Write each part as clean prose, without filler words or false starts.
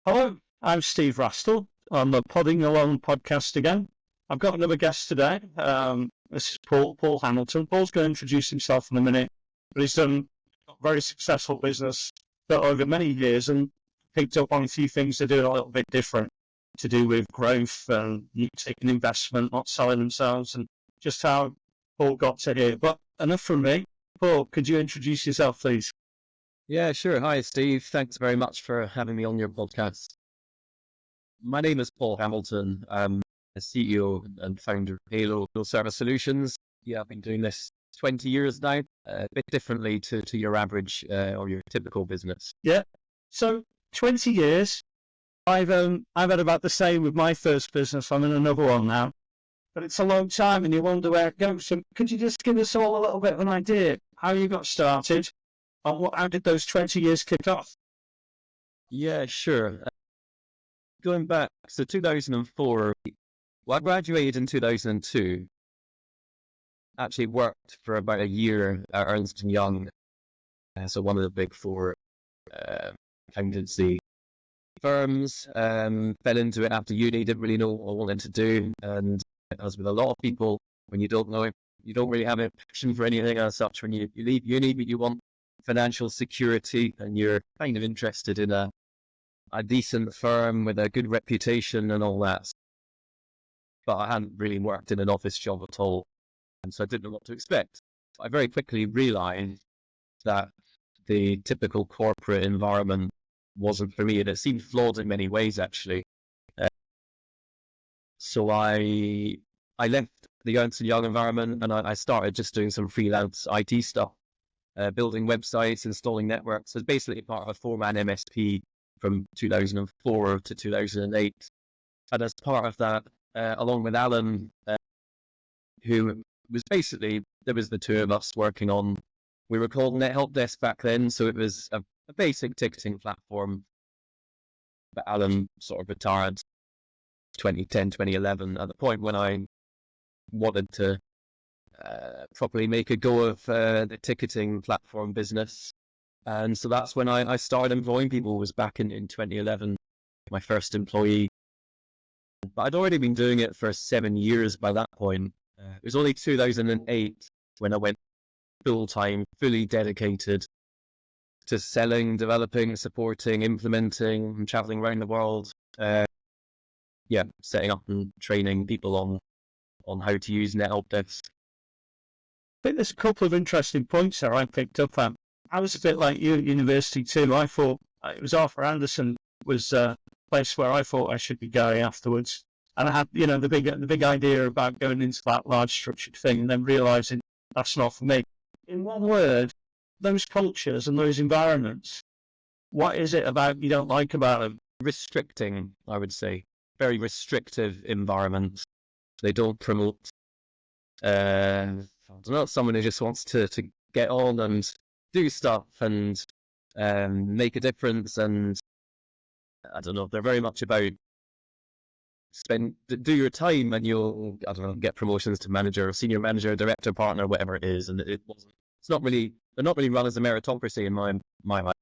Hello, I'm Steve Rastall on the Podding Along podcast again. I've got another guest today. This is Paul Hamilton. Paul's going to introduce himself in a minute, but he's done a very successful business for over many years and picked up on a few things to do a little bit different, to do with growth and taking investment, not selling themselves, and just how Paul got to here. But enough from me. Paul, could you introduce yourself, please? Yeah, sure. Hi, Steve. Thanks very much for having me on your podcast. My name is Paul Hamilton. I'm a CEO and founder of Halo Service Solutions. Yeah, I've been doing this 20 years now, a bit differently to your average or your typical business. Yeah. So 20 years. I've had about the same with my first business. I'm in another one now, but it's a long time, and you wonder where it goes. So could you just give us all a little bit of an idea how you got started, and how did those 20 years kick off? Yeah, sure. Going back to 2004, well, I graduated in 2002. Actually worked for about a year at Ernst & Young, so one of the big four accountancy firms. Fell into it after uni, didn't really know what I wanted to do, and as with a lot of people, when you don't know it, you don't really have a passion for anything as such. When you leave uni, but you want financial security, and you're kind of interested in a decent firm with a good reputation and all that. But I hadn't really worked in an office job at all, and so I didn't know what to expect. I very quickly realized that the typical corporate environment wasn't for me, and it seemed flawed in many ways, actually. So I left the Ernst & Young environment, and I started just doing some freelance IT stuff, building websites, installing networks. It's basically part of a four-man MSP from 2004 to 2008. And as part of that, along with Alan, who was basically, there was the two of us working on, we were called Net Help Desk back then, so it was a basic ticketing platform. But Alan sort of retired 2010, 2011, at the point when I wanted to properly make a go of the ticketing platform business. And so that's when I started employing people, was back in 2011, my first employee. But I'd already been doing it for 7 years by that point. It was only 2008 when I went full-time, fully dedicated to selling, developing, supporting, implementing, traveling around the world. Setting up and training people on how to use NetHelp Desk. I think there's a couple of interesting points there I picked up on. I was a bit like you at university too. I thought it was Arthur Andersen was a place where I thought I should be going afterwards. And I had, the big idea about going into that large structured thing, and then realizing that's not for me. In one word, those cultures and those environments, what is it about you don't like about them? Restricting, I would say. Very restrictive environments. They don't promote, I don't know, someone who just wants to get on and do stuff and make a difference. And I don't know, they're very much about do your time and you'll, I don't know, get promotions to manager, senior manager, director, partner, whatever it is. And they're not really run as a meritocracy in my mind.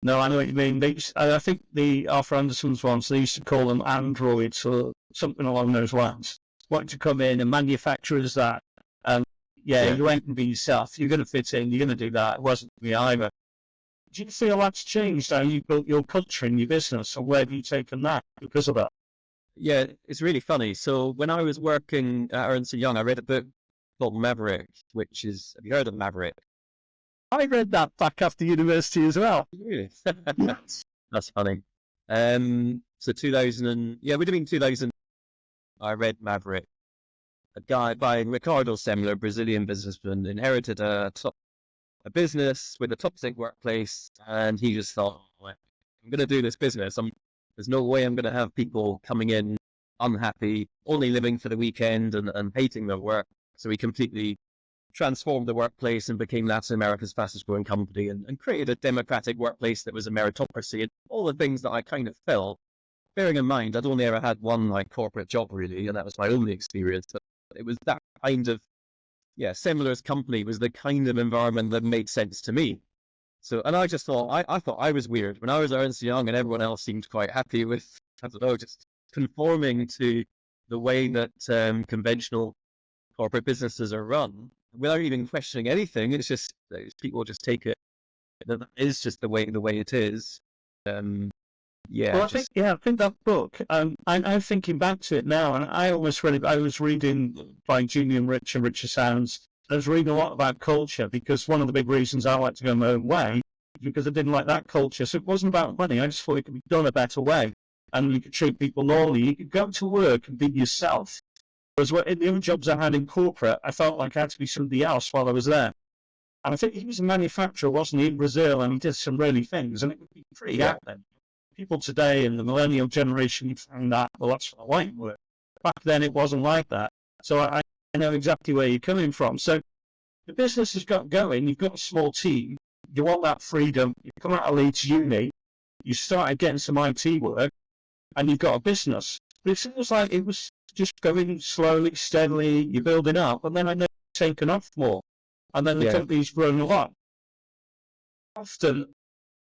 No, I know what you mean. I think the Arthur Anderson's ones, they used to call them androids or something along those lines. Wanting to come in and manufacturers that. And you ain't going to be yourself. You're going to fit in. You're going to do that. It wasn't me either. Do you feel that's changed how you built your culture in your business, or where have you taken that because of that? Yeah, it's really funny. So when I was working at Ernst & Young, I read a book called Maverick, which is, have you heard of Maverick? I read that back after university as well. Really? That's funny. So 2000, it would have been 2000. I read Maverick. A guy by Ricardo Semler, Brazilian businessman, inherited a business with a toxic workplace, and he just thought, I'm going to do this business. There's no way I'm going to have people coming in unhappy, only living for the weekend and hating their work. So he completely transformed the workplace and became Latin America's fastest growing company and created a democratic workplace that was a meritocracy and all the things that I kind of felt. Bearing in mind, I'd only ever had one corporate job really, and that was my only experience. But it was that kind of, Semler's company was the kind of environment that made sense to me. So, and I just thought, I thought I was weird when I was at Ernst Young, and everyone else seemed quite happy with, I don't know, just conforming to the way that conventional corporate businesses are run without even questioning anything. It's just people just take it. That is just the way it is. Yeah, Well, I think that book. I'm thinking back to it now, and I almost read it. I was reading by Julian Rich and Richer Sounds. I was reading a lot about culture because one of the big reasons I like to go my own way is because I didn't like that culture. So it wasn't about money. I just thought it could be done a better way, and you could treat people normally. You could go to work and be yourself. Whereas in the other jobs I had in corporate, I felt like I had to be somebody else while I was there. And I think he was a manufacturer, wasn't he, in Brazil, and he did some really things, and it would be pretty out there. People today in the millennial generation found that, well, that's what I like work. Back then it wasn't like that. So I know exactly where you're coming from. So the business has got going, you've got a small team, you want that freedom, you come out of Leeds Uni, you started getting some IT work, and you've got a business. But it feels like it was just going slowly, steadily, you're building up, and then I know it's taken off more. And then the company's grown a lot. Often,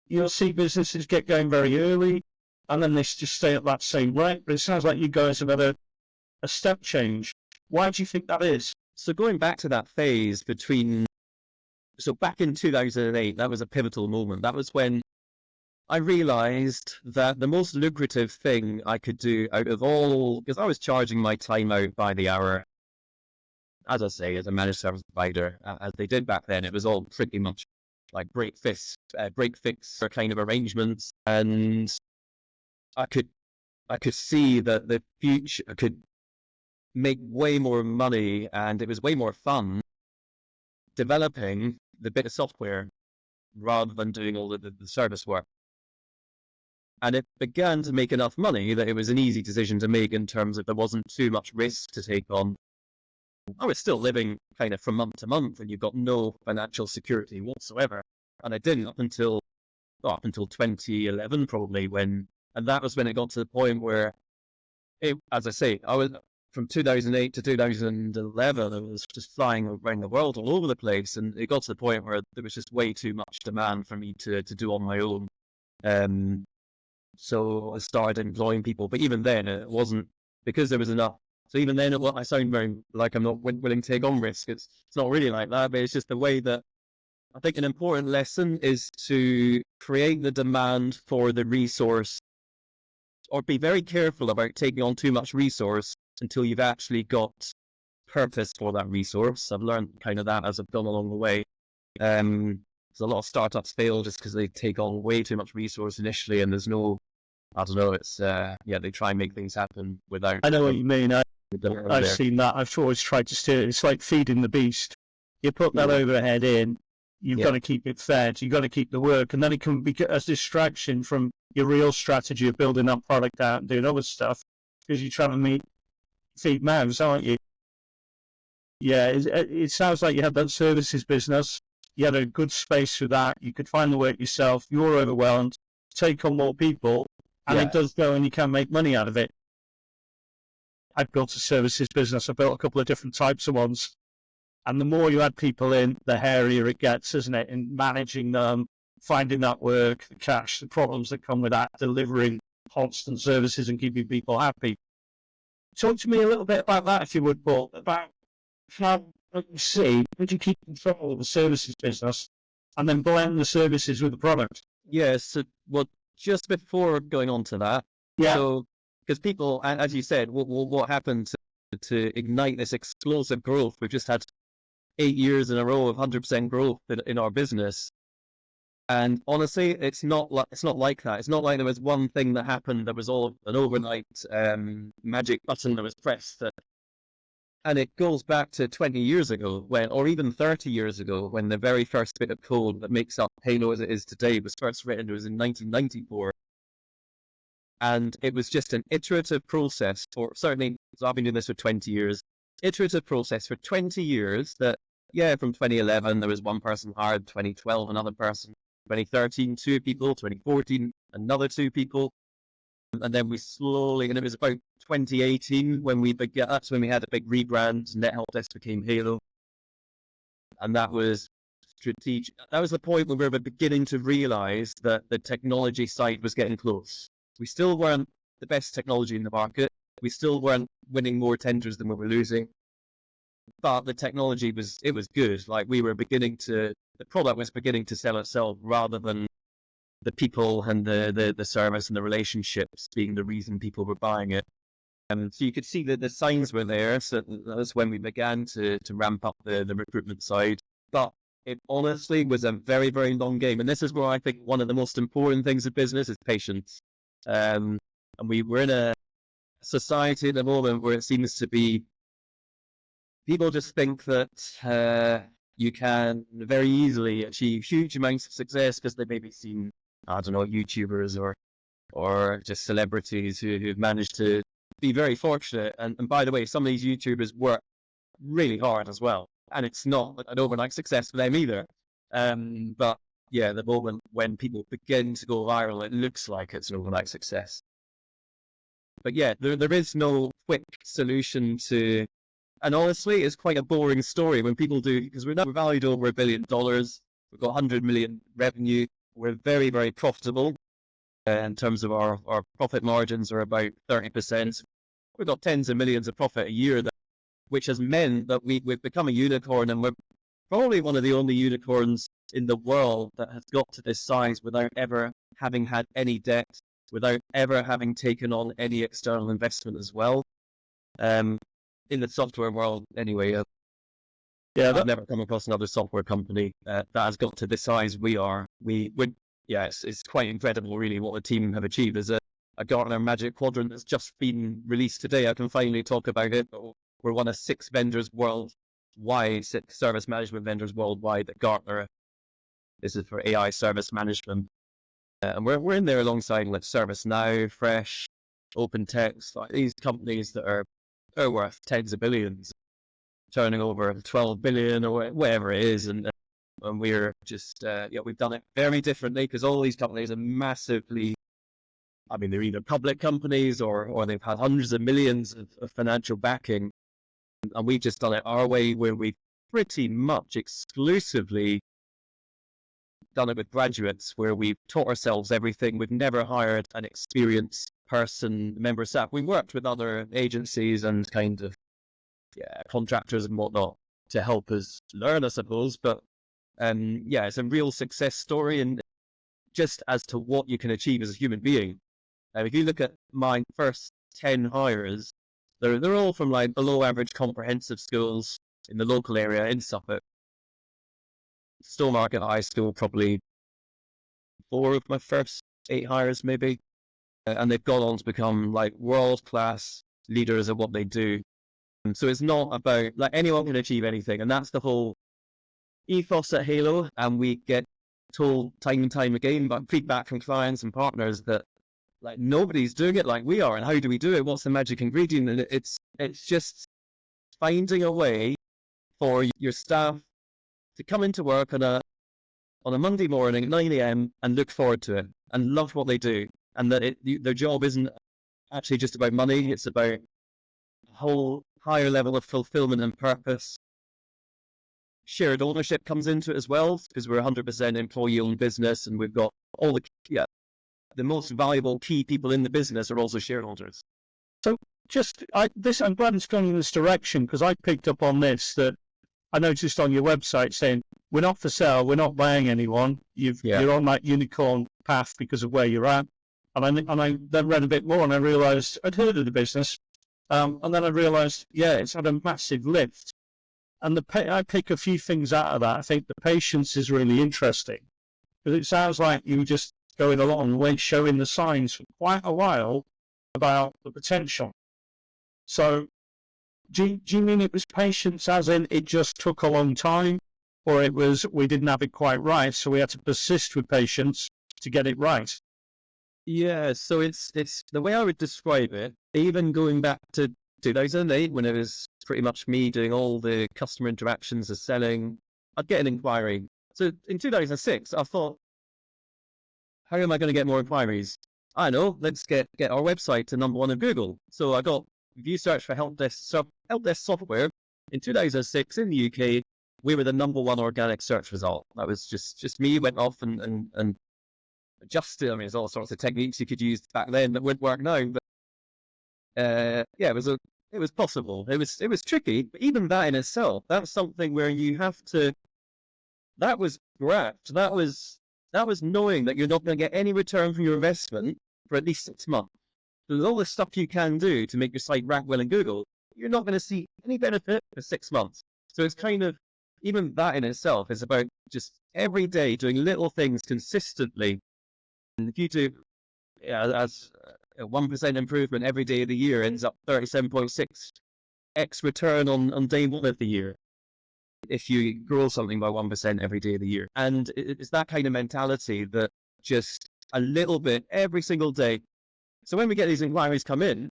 you'll see businesses get going very early, and then they just stay at that same rate. But it sounds like you guys have had a step change. Why do you think that is? So going back to that phase so back in 2008, that was a pivotal moment. That was when I realized that the most lucrative thing I could do out of all, because I was charging my time out by the hour, as I say, as a managed service provider, as they did back then, it was all pretty much like break fix kind of arrangements, and I could see that the future could make way more money, and it was way more fun developing the bit of software rather than doing all the service work. And it began to make enough money that it was an easy decision to make in terms of there wasn't too much risk to take on. I was still living kind of from month to month, and you've got no financial security whatsoever. And I didn't up until 2011 probably, and that was when it got to the point where, as I say, I was from 2008 to 2011, I was just flying around the world all over the place, and it got to the point where there was just way too much demand for me to do on my own. So I started employing people, but even then it wasn't because there was enough. So even then, I sound very like I'm not willing to take on risk. It's not really like that, but it's just the way that I think an important lesson is to create the demand for the resource, or be very careful about taking on too much resource until you've actually got purpose for that resource. I've learned kind of that as I've gone along the way. So a lot of startups fail just because they take on way too much resource initially, and there's no, I don't know, it's, they try and make things happen without. I know what you mean. I've seen that. I've always tried to steer it. It's like feeding the beast. You put that overhead in, you've got to keep it fed, you've got to keep the work, and then it can be a distraction from your real strategy of building that product out and doing other stuff, because you're trying to feed mouths, aren't you? Yeah, it sounds like you had that services business. You had a good space for that. You could find the work yourself. You were overwhelmed. Take on more people, and it does go, and you can make money out of it. I built a services business. I built a couple of different types of ones. And the more you add people in, the hairier it gets, isn't it? In managing them, finding that work, the cash, the problems that come with that, delivering constant services and keeping people happy. Talk to me a little bit about that, if you would, Paul, about how you keep control of the services business and then blend the services with the product. Yes. So, well, just before going on to that, so because people, as you said, what happened to ignite this explosive growth? We've just had 8 years in a row of 100% growth in our business, and honestly, it's not like that. It's not like there was one thing that happened that was all an overnight magic button that was pressed. And it goes back to 20 years ago, or even 30 years ago, when the very first bit of code that makes up Halo as it is today was first written. It was in 1994. And it was just an iterative process certainly, so I've been doing this for 20 years, iterative process for 20 years that, from 2011, there was one person hired, 2012, another person, 2013, 2 people, 2014, another 2 people. And then we slowly, and it was about 2018 when that's when we had a big rebrand, NetHelpDesk became Halo. And that was strategic. That was the point when we were beginning to realize that the technology side was getting close. We still weren't the best technology in the market. We still weren't winning more tenders than we were losing. But the technology was good. Like the product was beginning to sell itself rather than the people and the service and the relationships being the reason people were buying it. So you could see that the signs were there. So that's when we began to ramp up the recruitment side. But it honestly was a very, very long game. And this is where I think one of the most important things of business is patience. And we're in a society at the moment where it seems to be people just think that you can very easily achieve huge amounts of success because they've maybe seen, I don't know, YouTubers or just celebrities who've managed to be very fortunate. And by the way, some of these YouTubers work really hard as well. And it's not an overnight success for them either. But yeah, the moment when people begin to go viral, it looks like it's an overnight success. But yeah, there is no quick solution to, and honestly, it's quite a boring story when people do, because we're now valued over $1 billion. We've got 100 million revenue. We're very, very profitable. In terms of our profit margins are about 30%. We've got tens of millions of profit a year, which has meant that we've become a unicorn, and we're probably one of the only unicorns in the world that has got to this size without ever having had any debt, without ever having taken on any external investment as well. In the software world, anyway, I've never come across another software company that has got to the size we are. It's quite incredible, really, what the team have achieved. There's a Gartner Magic Quadrant that's just been released today. I can finally talk about it. We're one of 6 vendors worldwide, 6 service management vendors worldwide that Gartner. This is for AI service management, and we're in there alongside like ServiceNow, Fresh, OpenText, like these companies that are worth tens of billions, turning over 12 billion or whatever it is, and we're just we've done it very differently because all these companies are massively, I mean, they're either public companies or they've had hundreds of millions of financial backing, and we've just done it our way, where we've pretty much exclusively done it with graduates, where we've taught ourselves everything. We've never hired an experienced person, member of staff. We've worked with other agencies and kind of contractors and whatnot to help us learn, I suppose. But it's a real success story, and just as to what you can achieve as a human being. If you look at my first 10 hires, they're all from like below average comprehensive schools in the local area in Suffolk. Stowmarket High School, probably 4 of my first 8 hires maybe. And they've gone on to become like world-class leaders at what they do. And so it's not about, like, anyone can achieve anything. And that's the whole ethos at Halo. And we get told time and time again by feedback from clients and partners that like nobody's doing it like we are. And how do we do it? What's the magic ingredient? And it's just finding a way for your staff to come into work on a Monday morning at 9 a.m. and look forward to it and love what they do. And that their job isn't actually just about money. It's about a whole higher level of fulfillment and purpose. Shared ownership comes into it as well, because we're 100% employee-owned business, and we've got all the most valuable key people in the business are also shareholders. So I'm glad it's gone in this direction, because I picked up on this, that I noticed on your website saying, we're not for sale, we're not buying anyone. You're on that unicorn path because of where you're at. And I then read a bit more, and I realized I'd heard of the business. And then I realized, it's had a massive lift. And I pick a few things out of that. I think the patience is really interesting, because it sounds like you were just going along, showing the signs for quite a while about the potential. So do you mean it was patience as in it just took a long time, or it was we didn't have it quite right, so we had to persist with patience to get it right? Yeah, so it's the way I would describe it, even going back to 2008, when it was pretty much me doing all the customer interactions, the selling, I'd get an inquiry. So in 2006, I thought, how am I going to get more inquiries? I know, let's get our website to #1 in Google. So I got view search for help desk software in 2006 in the UK. we were the #1 organic search result. That was just me went off and adjusted. I mean, there's all sorts of techniques you could use back then that wouldn't work now, but yeah, it was possible. It was tricky, but even that in itself, that's something where you have to. That was graft. That was knowing that you're not going to get any return from your investment for at least 6 months. There's all the stuff you can do to make your site rank well in Google. You're not going to see any benefit for 6 months. So it's kind of, even that in itself is about just every day doing little things consistently. And if you do, as a 1% improvement every day of the year ends up 37.6x return on day 1 of the year. If you grow something by 1% every day of the year. And it's that kind of mentality that just a little bit every single day. So when we get these inquiries come in,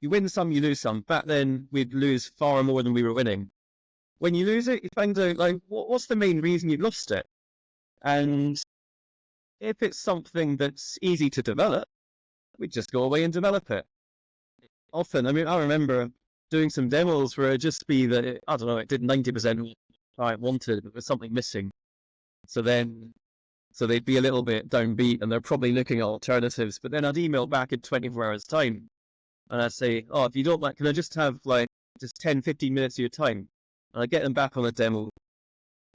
you win some, you lose some. Back then, we'd lose far more than we were winning. When you lose it, you find out, like, what's the main reason you lost it? And if it's something that's easy to develop, we just go away and develop it. Often, I mean, I remember doing some demos where it'd just be that, it did 90% of what the client wanted, but there was something missing. So they'd be a little bit downbeat and they're probably looking at alternatives, but then I'd email back in 24 hours time and I'd say, oh, if you don't like, can I just have just 10, 15 minutes of your time? And I'd get them back on a demo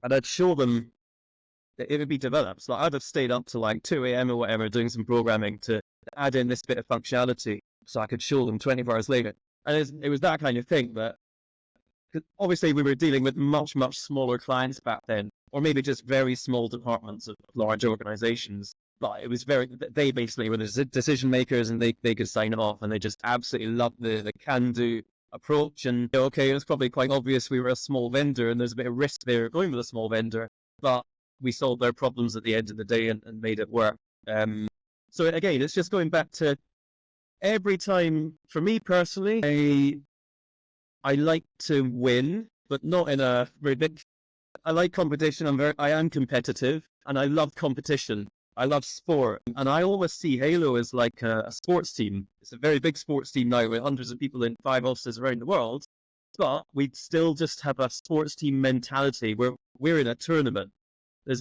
and I'd show them that it would be developed. So I'd have stayed up to 2 a.m. or whatever doing some programming to add in this bit of functionality so I could show them 24 hours later. And it was that kind of thing that, obviously we were dealing with much, much smaller clients back then, or maybe just very small departments of large organizations. But it was they basically were the decision makers and they could sign it off and they just absolutely loved the can-do approach. And okay, it was probably quite obvious we were a small vendor and there's a bit of risk there going with a small vendor, but we solved their problems at the end of the day and made it work. So again, it's just going back to every time, for me personally, I like to win, but not in a very big. I like competition. I am competitive, and I love competition. I love sport, and I always see Halo as like a sports team. It's a very big sports team now with hundreds of people in 5 offices around the world, but we still just have a sports team mentality where we're in a tournament. There's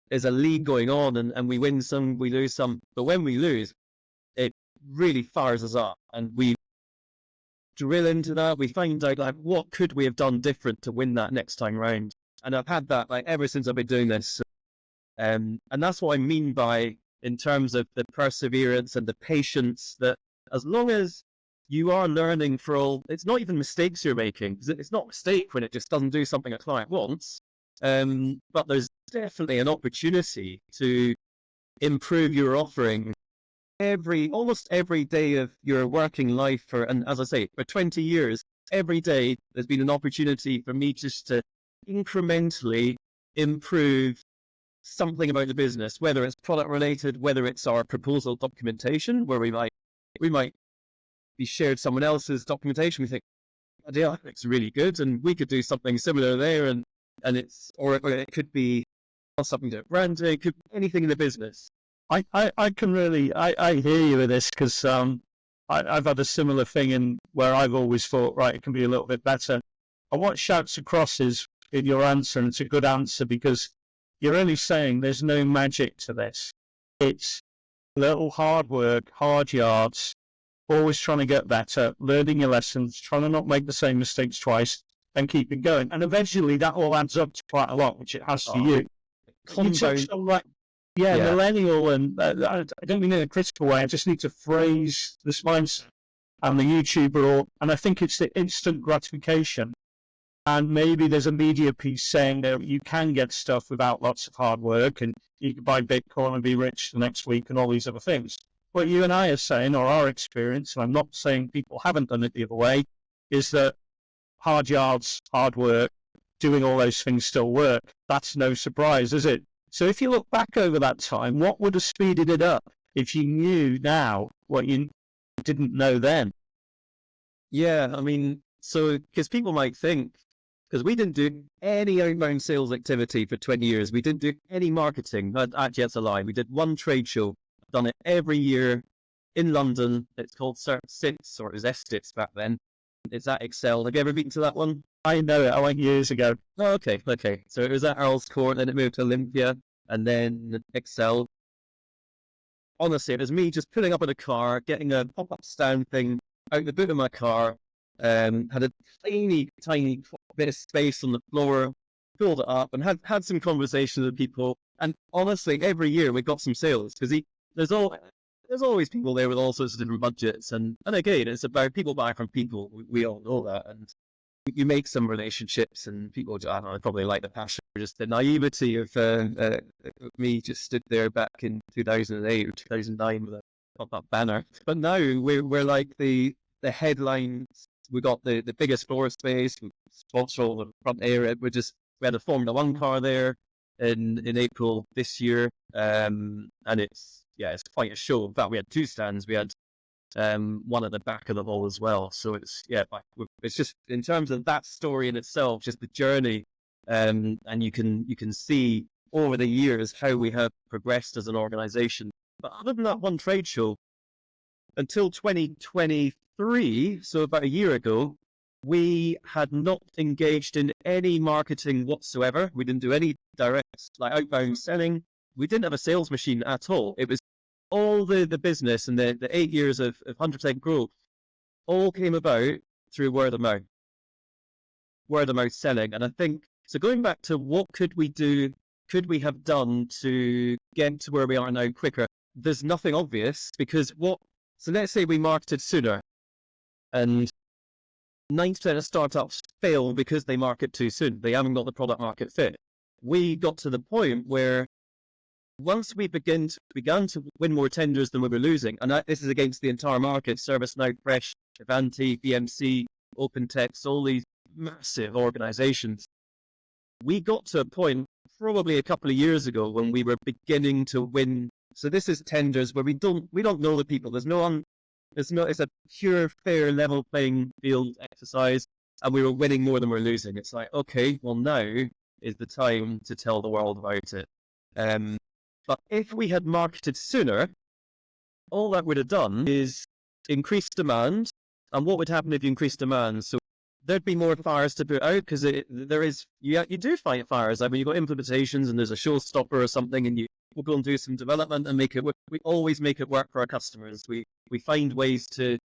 there's a league going on, and we win some, we lose some, but when we lose, it really fires us up, and we drill into that. We find out what could we have done different to win that next time round. And I've had that ever since I've been doing this. And that's what I mean by, in terms of the perseverance and the patience, that as long as you are learning it's not even mistakes you're making. It's not a mistake when it just doesn't do something a client wants. But there's definitely an opportunity to improve your offering almost every day of your working life and as I say, for 20 years, every day there's been an opportunity for me just to incrementally improve something about the business, whether it's product related, whether it's our proposal documentation, where we might be shared someone else's documentation. We think, oh, yeah, that looks really good, and we could do something similar there, and or it could be something to branding, it could be anything in the business. I can really, I hear you with this, because I've had a similar thing in where I've always thought, right, it can be a little bit better. And what shouts across is in your answer, and it's a good answer, because you're really saying there's no magic to this. It's little hard work, hard yards, always trying to get better, learning your lessons, trying to not make the same mistakes twice, and keeping going. And eventually that all adds up to quite a lot, which it has for you. You touched on millennial, and I don't mean in a critical way. I just need to phrase this mindset and the YouTuber, and I think it's the instant gratification. And maybe there's a media piece saying that you can get stuff without lots of hard work, and you can buy Bitcoin and be rich the next week and all these other things. What you and I are saying, or our experience, and I'm not saying people haven't done it the other way, is that hard yards, hard work, doing all those things still work. That's no surprise, is it? So if you look back over that time, what would have speeded it up if you knew now what you didn't know then? Yeah, I mean, so because people might think, because we didn't do any outbound sales activity for 20 years. We didn't do any marketing. Actually, that's a lie. We did one trade show. Done it every year in London. It's called Cert 6, or it was S-Stits back then. It's at Excel. Have you ever been to that one? I know it. I went years ago. Oh, okay. So it was at Earl's Court, then it moved to Olympia, and then Excel. Honestly, it was me just pulling up in a car, getting a pop-up stand thing out the boot of my car, had a tiny bit of space on the floor, filled it up, and had some conversations with people. And honestly, every year we got some sales because there's always people there with all sorts of different budgets, and again, it's about people buying from people. We all know that, and you make some relationships, and people, I don't know, probably like the passion, just the naivety of me just stood there back in 2008 or 2009 with a pop-up banner. But now we're like the headlines. We got the biggest floor space, sponsor all the front area. We had a Formula One car there in April this year, and it's quite a show. In fact, we had two stands. We had one at the back of the hall as well. So it's just in terms of that story in itself, just the journey, and you can see over the years how we have progressed as an organization. But other than that one trade show, until 2023, so about a year ago, we had not engaged in any marketing whatsoever. We didn't do any direct outbound selling. We didn't have a sales machine at all. It was all the business and the 8 years of 100% growth all came about through word of mouth selling. And I think, so going back to what could we have done to get to where we are now quicker? There's nothing obvious, because so let's say we marketed sooner, and 90% of startups fail because they market too soon. They haven't got the product market fit. We got to the point where once we began to win more tenders than we were losing, and this is against the entire market, ServiceNow, Fresh, Avanti, BMC, OpenText, all these massive organizations, we got to a point probably a couple of years ago when we were beginning to win. So this is tenders where we don't know the people. It's a pure, fair, level playing field exercise, and we were winning more than we're losing. It's like, okay, well, now is the time to tell the world about it. But if we had marketed sooner, all that would have done is increase demand. And what would happen if you increase demand? So there'd be more fires to put out, because you do fight fires. I mean, you've got implementations and there's a showstopper or something, and we'll go and do some development and make it work. We always make it work for our customers. We find ways to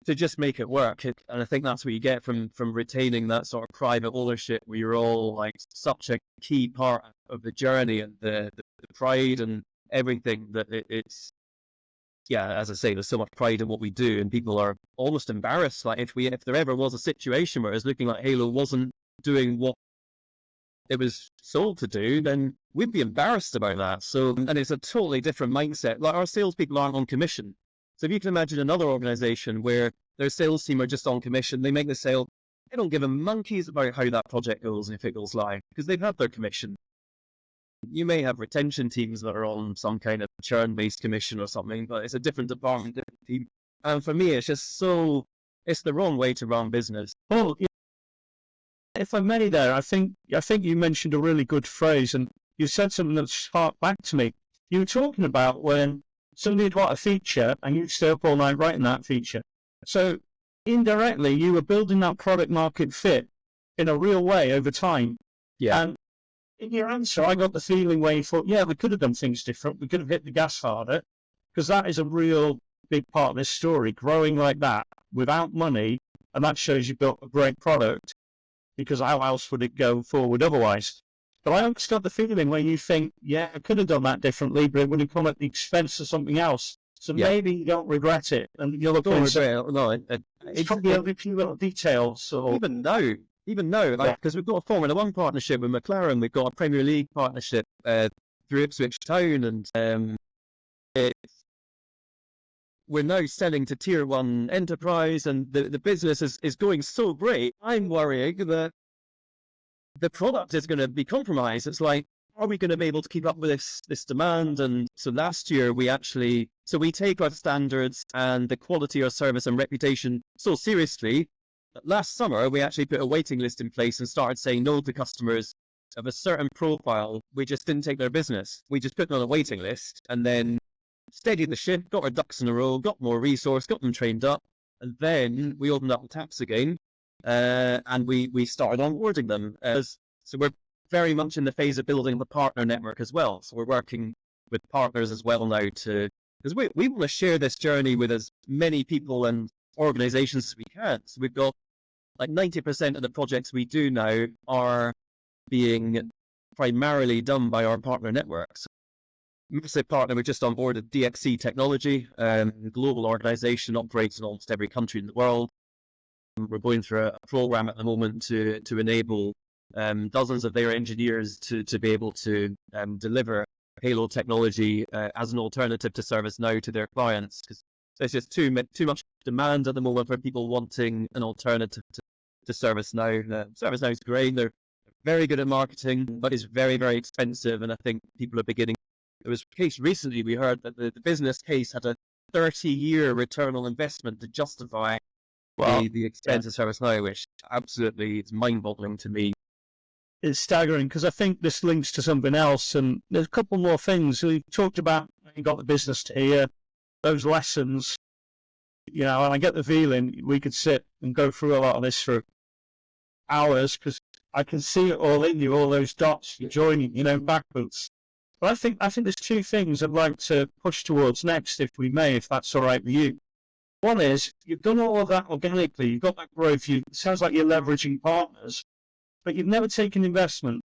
just make it work. And I think that's what you get from retaining that sort of private ownership, where you're all like such a key part of the journey, and the pride and everything that it's. Yeah, as I say, there's so much pride in what we do, and people are almost embarrassed. Like if there ever was a situation where it's looking like Halo wasn't doing what it was sold to do, then we'd be embarrassed about that. So, and it's a totally different mindset. Like our salespeople aren't on commission. So if you can imagine another organization where their sales team are just on commission, they make the sale, they don't give a monkeys about how that project goes and if it goes live, because they've had their commission. You may have retention teams that are on some kind of churn-based commission or something, but it's a different department, different team. And for me, it's just it's the wrong way to run business. Well, if I may there, I think you mentioned a really good phrase, and you said something that sparked back to me. You were talking about when somebody would want a feature and you'd stay up all night writing that feature. So indirectly, you were building that product market fit in a real way over time. Yeah. And in your answer, I got the feeling where you thought, yeah, we could have done things different. We could have hit the gas harder, because that is a real big part of this story, growing like that without money. And that shows you built a great product, because how else would it go forward otherwise? But I always got the feeling where you think, yeah, I could have done that differently, but it would have come at the expense of something else. So maybe you don't regret it. And you're looking at it's probably a few little details. Or Even now, because we've got a Formula One partnership with McLaren, we've got a Premier League partnership through Ipswich Town, and we're now selling to Tier 1 enterprise, and the business is going so great. I'm worrying that the product is going to be compromised. It's like, are we going to be able to keep up with this demand? And so last year we take our standards and the quality of service and reputation so seriously. Last summer, we actually put a waiting list in place and started saying no to customers of a certain profile. We just didn't take their business. We just put them on a waiting list, and then steadied the ship, got our ducks in a row, got more resource, got them trained up, and then we opened up the taps again. and we started onboarding them. So we're very much in the phase of building the partner network as well. So we're working with partners as well now because we want to share this journey with as many people and organizations as we can. So we've got like 90% of the projects we do now are being primarily done by our partner networks. Massive partner, we just onboarded DXC Technology, global organization operates in almost every country in the world. We're going through a program at the moment to enable dozens of their engineers to be able to deliver Halo technology as an alternative to ServiceNow to their clients, because there's just too much demand at the moment for people wanting an alternative to ServiceNow. ServiceNow is great; they're very good at marketing, but it's very, very expensive, and I think people are beginning. There was a case recently we heard that the business case had a 30-year return on investment to justify the expense of ServiceNow, which absolutely is mind-boggling to me. It's staggering because I think this links to something else, and there's a couple more things we talked about. You got the business to hear those lessons, and I get the feeling we could sit and go through a lot of this for hours because I can see it all in you, all those dots you're joining, backwards. But I think there's two things I'd like to push towards next, if we may, if that's all right with you. One is you've done all of that organically. You've got that growth. It sounds like you're leveraging partners, but you've never taken investment,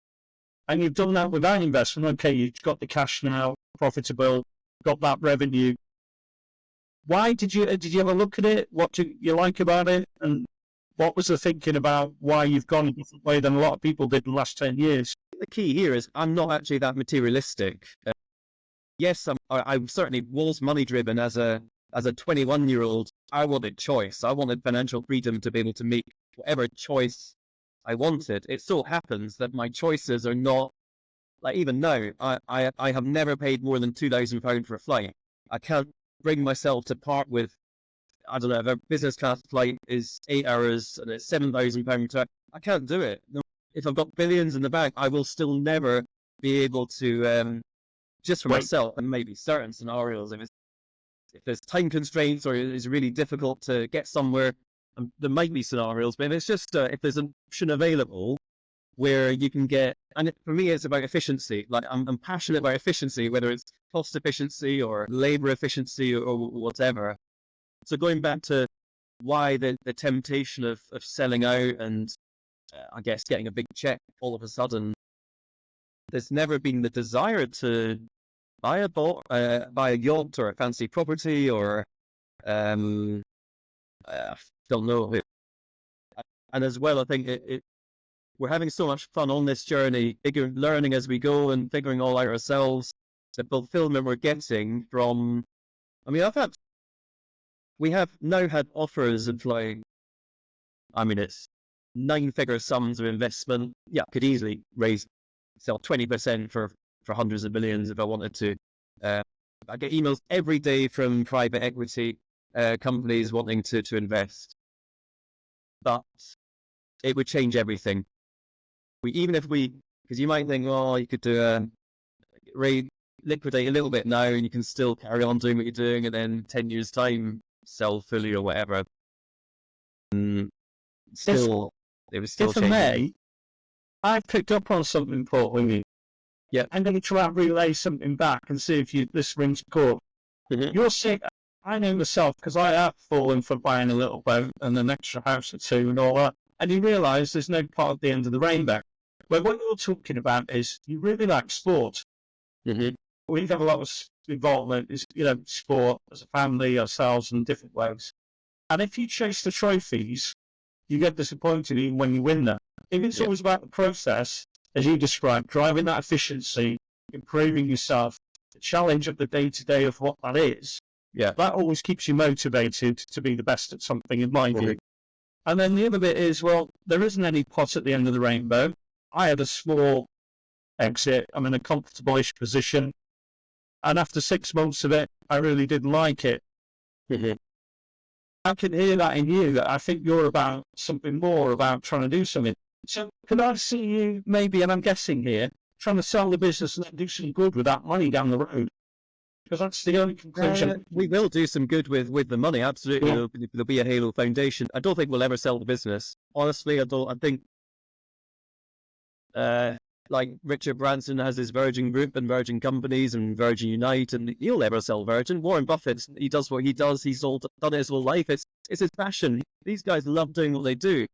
and you've done that without investment. Okay, you've got the cash now, profitable, got that revenue. Why did you ever look at it? What do you like about it? And what was the thinking about why you've gone a different way than a lot of people did in the last 10 years? The key here is I'm not actually that materialistic. Yes, I certainly was money driven as a 21-year-old. I wanted choice. I wanted financial freedom to be able to make whatever choice I wanted. It so happens that my choices are not, like even now, I have never paid more than £2,000 for a flight. I can't bring myself to part with, I don't know, if a business class flight is 8 hours and it's £7,000. I can't do it. If I've got billions in the bank, I will still never be able to, just for myself and maybe certain scenarios, if there's time constraints or it's really difficult to get somewhere, there might be scenarios, but it's just if there's an option available where you can get, and for me, it's about efficiency. Like I'm passionate about efficiency, whether it's cost efficiency or labor efficiency or whatever. So going back to why the temptation of selling out and I guess getting a big check all of a sudden, there's never been the desire to buy a yacht or a fancy property or don't know. And as well, I think we're having so much fun on this journey, learning as we go and figuring all out ourselves. The fulfillment we're getting from, we have now had offers of like, it's 9-figure sums of investment. Yeah, could easily sell 20% for hundreds of millions if I wanted to. I get emails every day from private equity companies wanting to invest. But it would change everything. Because you might think, you could do liquidate a little bit now and you can still carry on doing what you're doing and then 10 years time sell fully or whatever. It was still changing. May, I picked up on something, Paul, with you. Yeah. I'm going to try and relay something back and see if this rings true. Mm-hmm. You're saying, I know myself, because I have fallen for buying a little boat and an extra house or two and all that, and you realise there's no part at the end of the rainbow. But what you're talking about is you really like sport. Mm-hmm. We have a lot of involvement in sport as a family, ourselves, in different ways. And if you chase the trophies, you get disappointed even when you win them. If it's always about the process, as you described, driving that efficiency, improving yourself, the challenge of the day-to-day of what that is, that always keeps you motivated to be the best at something, in my view. And then the other bit is, there isn't any pot at the end of the rainbow. I had a small exit. I'm in a comfortable-ish position. And after 6 months of it, I really didn't like it. Mm-hmm. I can hear that in you, that I think you're about something more, about trying to do something. So could I see you maybe, and I'm guessing here, trying to sell the business and then do some good with that money down the road? Because that's the only conclusion. We will do some good with the money, absolutely. Yeah. There'll be a Halo Foundation. I don't think we'll ever sell the business. honestly, I think like Richard Branson has his Virgin Group and Virgin Companies and Virgin Unite, and he'll never sell Virgin. Warren Buffett, he does what he does. He's done it his whole life. It's his passion. These guys love doing what they do.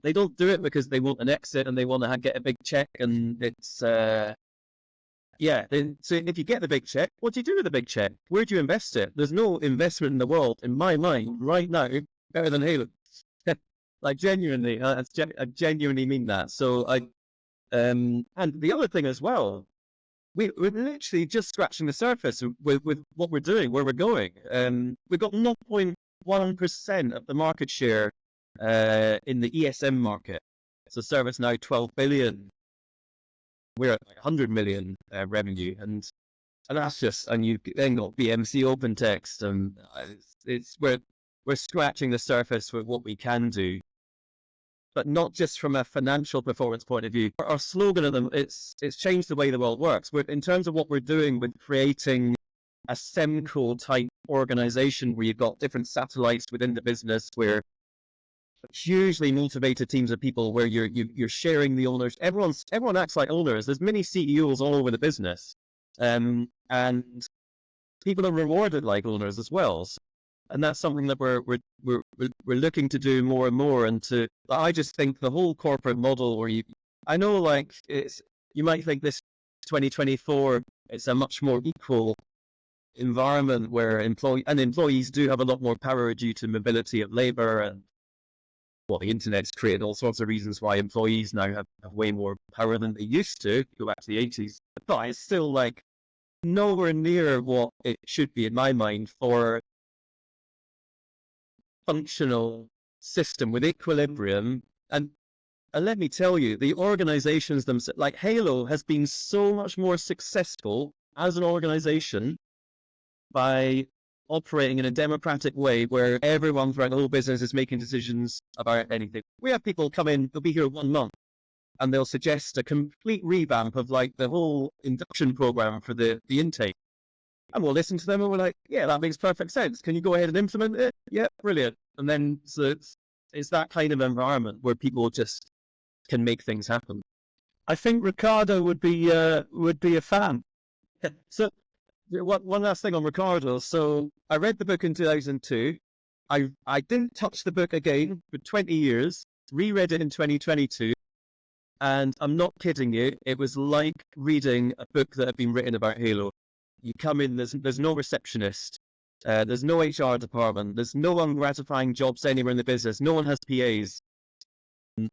They don't do it because they want an exit and they want to get a big check. And it's so if you get the big check, what do you do with the big check? Where do you invest it? There's no investment in the world, in my mind, right now, better than Halo. Like genuinely, I genuinely mean that. So and the other thing as well, we're literally just scratching the surface with what we're doing, where we're going. We've got 0.1% of the market share in the ESM market. So ServiceNow 12 billion. We're at like 100 million revenue, and that's just, and you then got BMC open text, and we're scratching the surface with what we can do. But not just from a financial performance point of view. Our slogan at them, it's changed the way the world works. In terms of what we're doing with creating a SEMCO type organization where you've got different satellites within the business, where hugely motivated teams of people, where you're sharing the owners. Everyone acts like owners. There's many CEOs all over the business, and people are rewarded like owners as well. And that's something that we're looking to do more and more. And I just think the whole corporate model where I know like you might think this 2024, it's a much more equal environment where employees do have a lot more power due to mobility of labor, and the internet's created all sorts of reasons why employees now have way more power than they used to. Go back to the 80s, but it's still like nowhere near what it should be in my mind for functional system with equilibrium. And let me tell you, the organizations themselves, like Halo has been so much more successful as an organization by operating in a democratic way where everyone throughout the whole business is making decisions about anything. We have people come in, they'll be here 1 month, and they'll suggest a complete revamp of like the whole induction program for the intake. And we'll listen to them and we're like, yeah, that makes perfect sense. Can you go ahead and implement it? Yeah, brilliant. And then so it's that kind of environment where people just can make things happen. I think Ricardo would be a fan. So one last thing on Ricardo. So I read the book in 2002. I didn't touch the book again for 20 years, reread it in 2022. And I'm not kidding you. It was like reading a book that had been written about Halo. You come in, there's no receptionist, there's no HR department, there's no ungratifying jobs anywhere in the business, no one has PAs,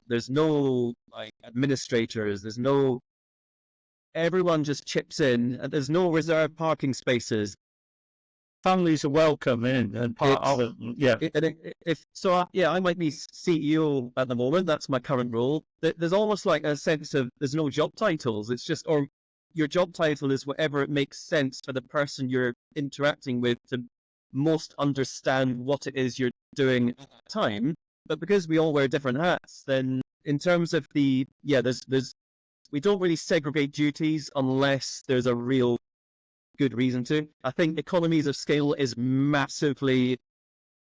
there's no like administrators, everyone just chips in, and there's no reserved parking spaces. Families are welcome in and part of it. Yeah. I might be CEO at the moment. That's my current role. There's almost like a sense of there's no job titles. It's just, or your job title is whatever it makes sense for the person you're interacting with to most understand what it is you're doing at that time. But because we all wear different hats, then in terms of we don't really segregate duties unless there's a real good reason to. I think economies of scale is massively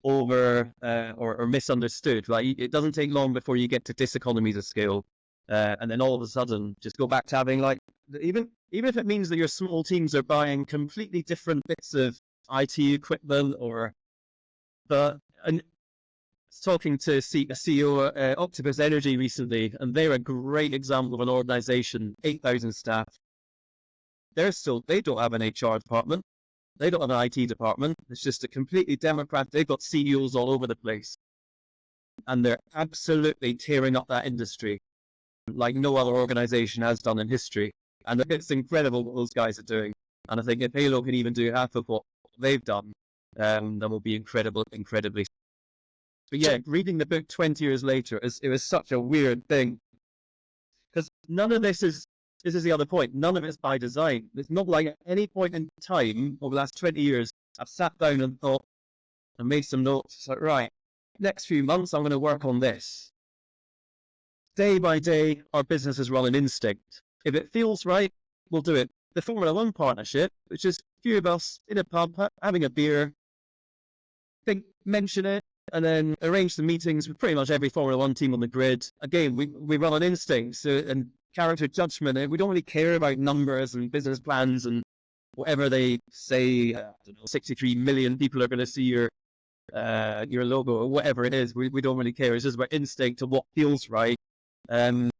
over or misunderstood. Like it doesn't take long before you get to diseconomies of scale. And then all of a sudden just go back to having like, even if it means that your small teams are buying completely different bits of IT equipment and talking to a CEO at Octopus Energy recently, and they're a great example of an organization, 8,000 staff. They don't have an HR department. They don't have an IT department. It's just a completely democratic, they've got CEOs all over the place. And they're absolutely tearing up that industry like no other organization has done in history. And it's incredible what those guys are doing. And I think if Halo can even do half of what they've done, then we'll be incredibly. But yeah, reading the book 20 years later, it was such a weird thing. Because none of this is the other point, none of it's by design. It's not like at any point in time over the last 20 years, I've sat down and thought, and made some notes. It's like, right, next few months, I'm going to work on this. Day by day, our business is run on instinct. If it feels right, we'll do it. The Formula One partnership, which is a few of us in a pub having a beer, mention it, and then arrange the meetings with pretty much every Formula One team on the grid. Again, we run on instinct and character judgment, and we don't really care about numbers and business plans and whatever they say. I don't know, 63 million people are going to see your logo or whatever it is. We don't really care. It's just about instinct and what feels right. And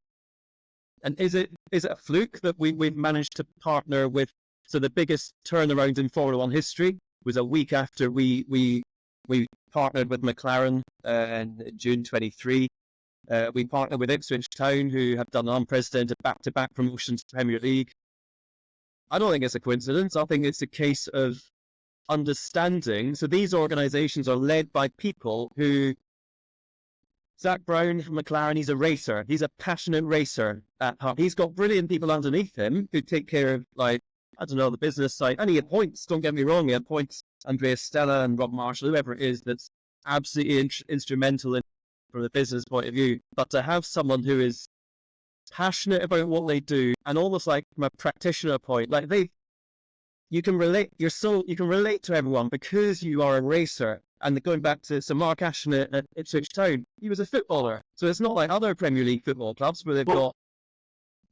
is it a fluke that we've managed to partner with? So the biggest turnaround in Formula One history was a week after we partnered with McLaren in June 23. We partnered with Ipswich Town, who have done unprecedented back-to-back promotions to Premier League. I don't think it's a coincidence. I think it's a case of understanding. So these organizations are led by people who... Zach Brown from McLaren, he's a racer. He's a passionate racer at heart. He's got brilliant people underneath him who take care of, like, I don't know, the business side. And he appoints, don't get me wrong, he appoints Andrea Stella and Rob Marshall, whoever it is, that's absolutely instrumental from the business point of view. But to have someone who is passionate about what they do, and almost like from a practitioner point, like you can relate to everyone because you are a racer. And going back to Mark Ashton at Ipswich Town, he was a footballer. So it's not like other Premier League football clubs where they've got...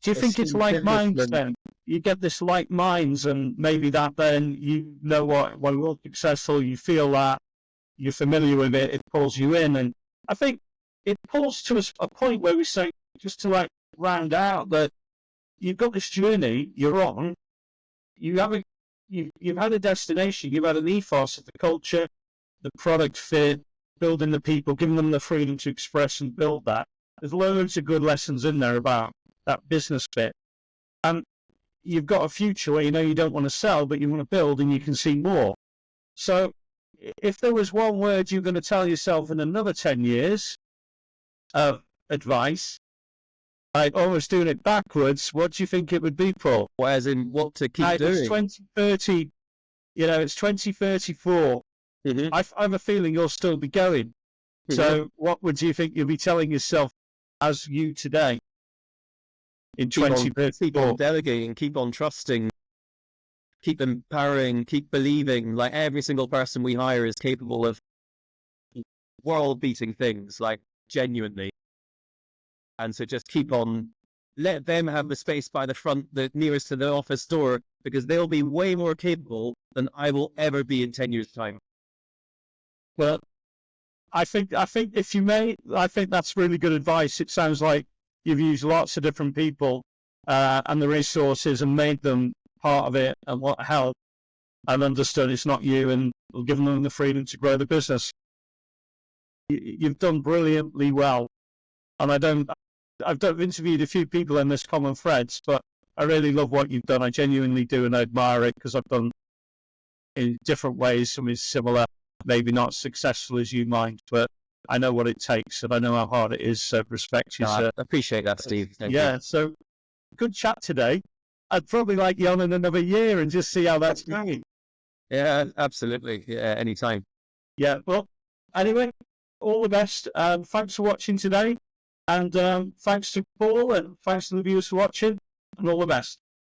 Do you think it's like minds then? You get this like minds, and maybe that then, you know what, when you're successful, you feel that, you're familiar with it, it pulls you in. And I think it pulls to a point where we say, just to like round out, that you've got this journey you're on, you've had a destination, you've had an ethos of the culture, the product fit, building the people, giving them the freedom to express and build that. There's loads of good lessons in there about that business bit. And you've got a future where you know you don't want to sell, but you want to build and you can see more. So if there was one word you're going to tell yourself in another 10 years of advice, like almost doing it backwards, what do you think it would be, Paul? Well, as in what to keep doing? It's 2030, it's 2034. Mm-hmm. I have a feeling you'll still be going. Mm-hmm. So what would you think you'll be telling yourself as you today in 2034? Keep on delegating, keep on trusting, keep empowering, keep believing. Like every single person we hire is capable of world-beating things, like genuinely. And so just keep on, let them have the space by the front, the nearest to the office door, because they'll be way more capable than I will ever be in 10 years' time. Well, I think if you may, I think that's really good advice. It sounds like you've used lots of different people and the resources and made them part of it and what helped, and understood it's not you, and given them the freedom to grow the business. You've done brilliantly well. And I've interviewed a few people in this common threads, but I really love what you've done. I genuinely do, and I admire it, because I've done in different ways, some is similar, maybe not successful as you mind, but I know what it takes and I know how hard it is. So respect you, sir. I appreciate that, Steve. Thank you. So good chat today. I'd probably like you on in another year and just see how that's going. Yeah, absolutely. Yeah, anytime. Yeah, well, anyway, all the best. Thanks for watching today. And thanks to Paul, and thanks to the viewers for watching, and all the best.